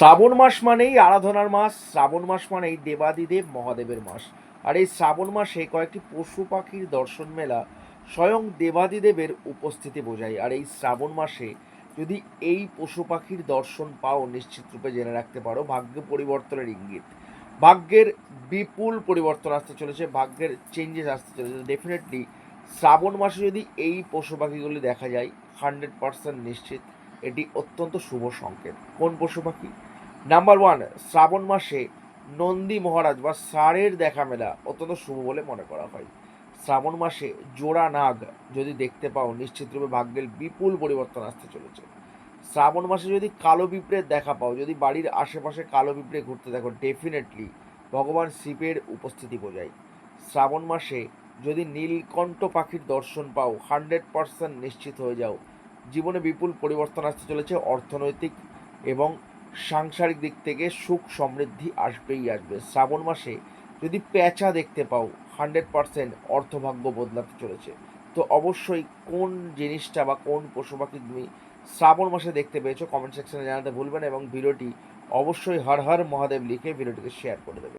শ্রাবণ মাস মানেই আরাধনার মাস, শ্রাবণ মাস মানেই দেবাদিদেব মহাদেবের মাস। আর এই শ্রাবণ মাসে কয়েকটি পশু পাখির দর্শন মেলা স্বয়ং দেবাদিদেবের উপস্থিতি বোঝায়। আর এই শ্রাবণ মাসে যদি এই পশু পাখির দর্শন পাও, নিশ্চিত রূপে জেনে রাখতে পারো ভাগ্য পরিবর্তনের ইঙ্গিত। ভাগ্যের বিপুল পরিবর্তন আসতে চলেছে, ভাগ্যের চেঞ্জেস আসতে চলেছে। ডেফিনেটলি শ্রাবণ মাসে যদি এই পশু পাখিগুলি দেখা যায়, 100% নিশ্চিত এটি অত্যন্ত শুভ সংকেত। কোন পশু পাখি? নাম্বার ওয়ান, শ্রাবণ মাসে নন্দী মহারাজ বা ষাঁড়ের দেখা মেলা অত্যন্ত শুভ বলে মনে করা হয়। শ্রাবণ মাসে জোড়া নাগ যদি দেখতে পাও, নিশ্চিত রূপে ভাগ্যের বিপুল পরিবর্তন আসতে চলেছে। শ্রাবণ মাসে যদি কালো পিঁপড়ের দেখা পাও, যদি বাড়ির আশেপাশে কালো পিঁপড়ে ঘুরতে দেখো, ডেফিনেটলি ভগবান শিবের উপস্থিতি বোঝায়। শ্রাবণ মাসে যদি নীলকণ্ঠ পাখির দর্শন পাও, 100% নিশ্চিত হয়ে যাও জীবনে বিপুল পরিবর্তন আসতে চলেছে। অর্থনৈতিক এবং সাংসারিক দিক থেকে সুখ সমৃদ্ধি আসবেই আসবে। শ্রাবণ মাসে যদি পেঁচা দেখতে পাও, 100% অর্থভাগ্য বদলাতে চলেছে। তো অবশ্যই কোন জিনিসটা বা কোন পশু পাখি তুমি শ্রাবণ মাসে দেখতে পেয়েছো, কমেন্ট সেকশনে জানাতে ভুলবেন এবং ভিডিওটি অবশ্যই হর হর মহাদেব লিখে ভিডিওটিকে শেয়ার করে দেবে।